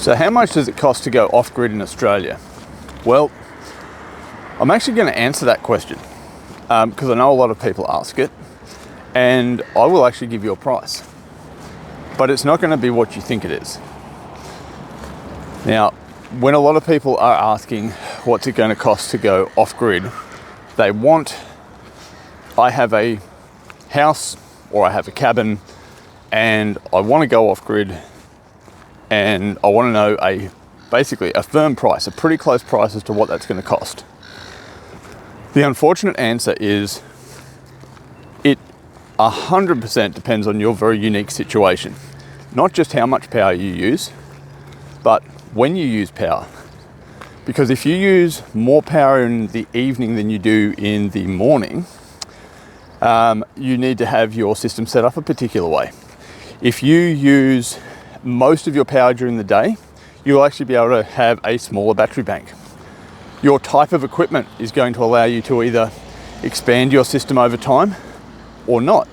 So how much does it cost to go off-grid in Australia? Well, I'm actually going to answer that question because I know a lot of people ask it, and I will actually give you a price. But it's not going to be what you think it is. Now, when a lot of people are asking what's it going to cost to go off-grid, they want, I have a house or I have a cabin and I want to go off-grid and I want to know basically a firm price, a pretty close price as to what that's going to cost. The unfortunate answer is it 100% depends on your very unique situation. Not just how much power you use, but when you use power. Because if you use more power in the evening than you do in the morning, you need to have your system set up a particular way. If you use most of your power during the day, you'll actually be able to have a smaller battery bank. Your type of equipment is going to allow you to either expand your system over time or not.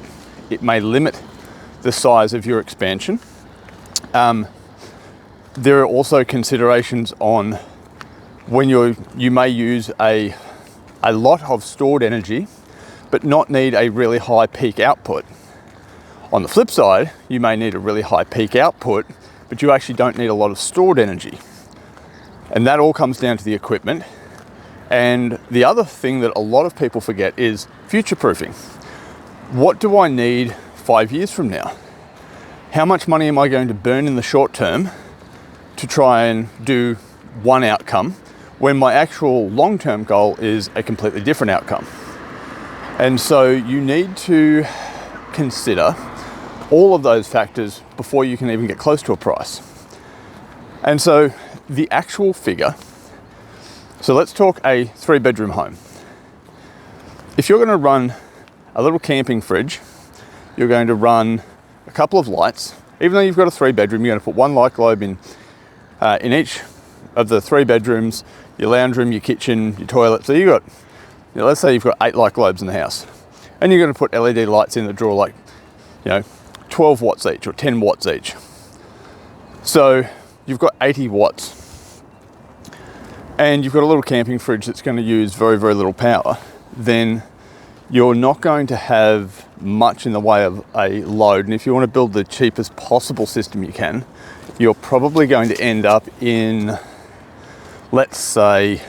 It may limit the size of your expansion. There are also considerations on when you may use a lot of stored energy but not need a really high peak output. On the flip side, you may need a really high peak output, but you actually don't need a lot of stored energy. And that all comes down to the equipment. And the other thing that a lot of people forget is future-proofing. What do I need 5 years from now? How much money am I going to burn in the short term to try and do one outcome when my actual long-term goal is a completely different outcome? And so you need to consider all of those factors before you can even get close to a price. And so the actual figure, so let's talk a 3-bedroom home. If you're going to run a little camping fridge, you're going to run a couple of lights. Even though you've got a 3-bedroom, you're going to put one light globe in each of the 3 bedrooms, your lounge room, your kitchen, your toilet. So you've got, let's say you've got 8 light globes in the house, and you're going to put LED lights in that draw like, 12 watts each or 10 watts each. So you've got 80 watts, and you've got a little camping fridge that's going to use very, very little power. Then you're not going to have much in the way of a load. And if you want to build the cheapest possible system you can, you're probably going to end up in, let's say,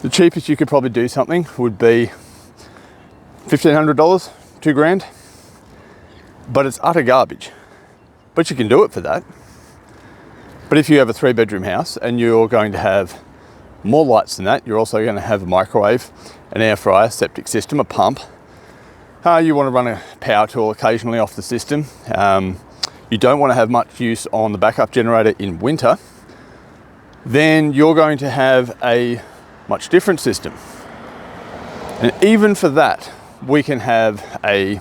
the cheapest you could probably do something would be $1,500, $2,000, but it's utter garbage. But you can do it for that. But if you have a 3-bedroom house and you're going to have more lights than that, you're also going to have a microwave, an air fryer, septic system, a pump. You want to run a power tool occasionally off the system. You don't want to have much use on the backup generator in winter. Then you're going to have a much different system. And even for that, we can have a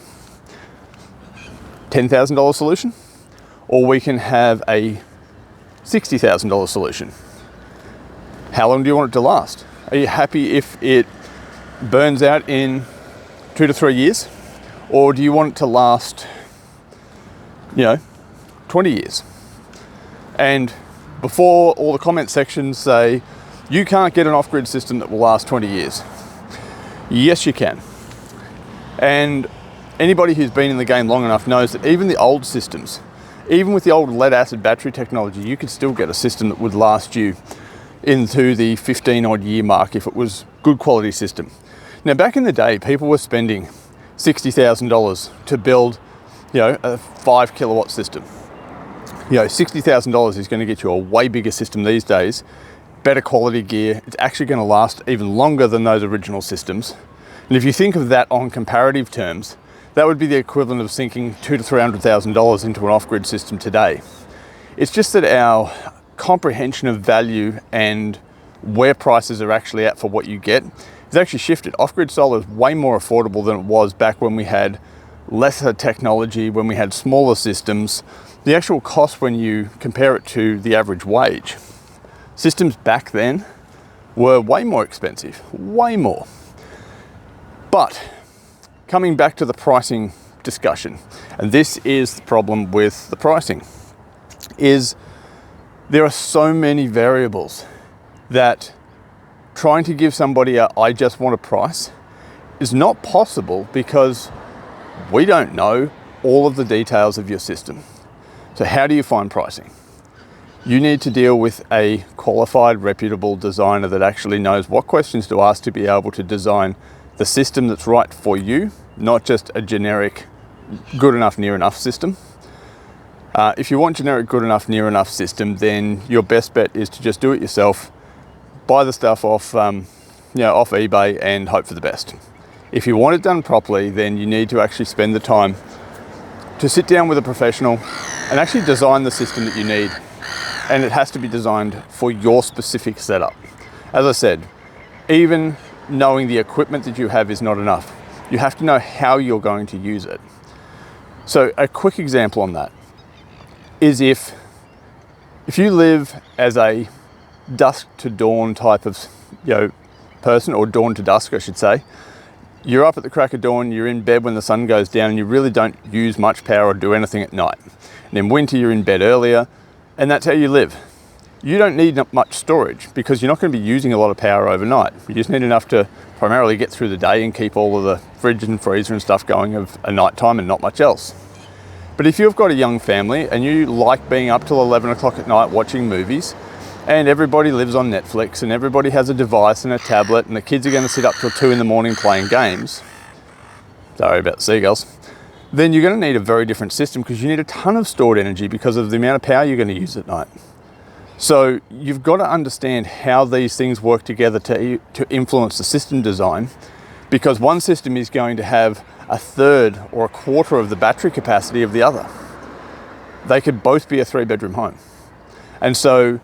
$10,000 solution, or we can have a $60,000 solution. How long do you want it to last? Are you happy if it burns out in 2 to 3 years? Or do you want it to last, 20 years? And before all the comment sections say, you can't get an off-grid system that will last 20 years. Yes, you can. And anybody who's been in the game long enough knows that even the old systems, even with the old lead acid battery technology, you could still get a system that would last you into the 15 odd year mark if it was good quality system. Now, back in the day, people were spending $60,000 to build, a 5 kilowatt system. $60,000 is going to get you a way bigger system these days, better quality gear. It's actually going to last even longer than those original systems. And if you think of that on comparative terms, that would be the equivalent of sinking $200,000 to $300,000 into an off-grid system today. It's just that our comprehension of value and where prices are actually at for what you get has actually shifted. Off-grid solar is way more affordable than it was back when we had lesser technology, when we had smaller systems. The actual cost when you compare it to the average wage, systems back then were way more expensive, way more. But coming back to the pricing discussion, and this is the problem with the pricing, is There are so many variables that trying to give somebody I just want a price is not possible, because we don't know all of the details of your system. So how do you find pricing? You need to deal with a qualified, reputable designer that actually knows what questions to ask to be able to design the system that's right for you, not just a generic good enough, near enough system. If you want generic good enough, near enough system, then your best bet is to just do it yourself, buy the stuff off eBay and hope for the best. If you want it done properly, then you need to actually spend the time to sit down with a professional and actually design the system that you need. And it has to be designed for your specific setup. As I said, even knowing the equipment that you have is not enough. You have to know how you're going to use it. So a quick example on that is if you live as a dusk to dawn type of person, or dawn to dusk I should say, you're up at the crack of dawn, you're in bed when the sun goes down, and you really don't use much power or do anything at night. And in winter you're in bed earlier, and that's how you live. You don't need much storage because you're not going to be using a lot of power overnight. You just need enough to primarily get through the day and keep all of the fridge and freezer and stuff going of a night time and not much else. But if you've got a young family and you like being up till 11 o'clock at night watching movies, and everybody lives on Netflix and everybody has a device and a tablet, and the kids are going to sit up till 2 in the morning playing games, sorry about the seagulls, then you're going to need a very different system, because you need a ton of stored energy because of the amount of power you're going to use at night. So you've got to understand how these things work together to influence the system design, because one system is going to have a third or a quarter of the battery capacity of the other. They could both be a 3-bedroom home. And so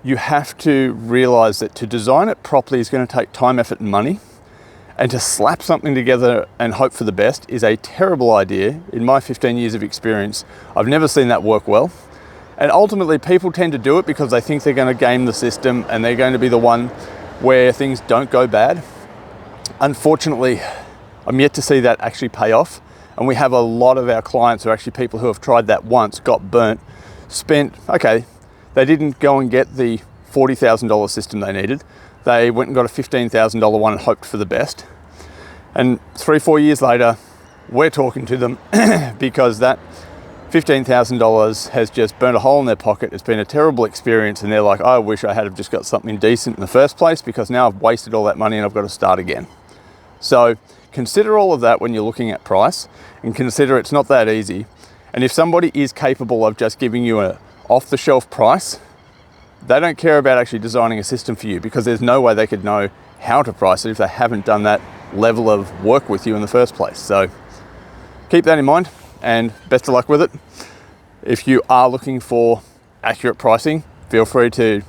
you have to realize that to design it properly is going to take time, effort, and money. And to slap something together and hope for the best is a terrible idea. In my 15 years of experience, I've never seen that work well. And ultimately, people tend to do it because they think they're going to game the system and they're going to be the one where things don't go bad. Unfortunately, I'm yet to see that actually pay off. And we have a lot of our clients who are actually people who have tried that once, got burnt, they didn't go and get the $40,000 system they needed. They went and got a $15,000 one and hoped for the best. And 3-4 years later, we're talking to them because that $15,000 has just burnt a hole in their pocket. It's been a terrible experience, and they're like, I wish I had just got something decent in the first place, because now I've wasted all that money and I've got to start again. So consider all of that when you're looking at price, and consider it's not that easy. And if somebody is capable of just giving you an off-the-shelf price, they don't care about actually designing a system for you, because there's no way they could know how to price it if they haven't done that level of work with you in the first place. So keep that in mind, and best of luck with it. If you are looking for accurate pricing, feel free to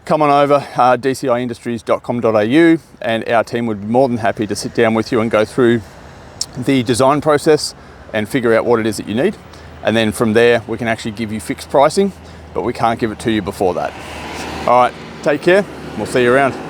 come on over dciindustries.com.au, and our team would be more than happy to sit down with you and go through the design process and figure out what it is that you need. And then from there, we can actually give you fixed pricing, but we can't give it to you before that. All right, take care. We'll see you around.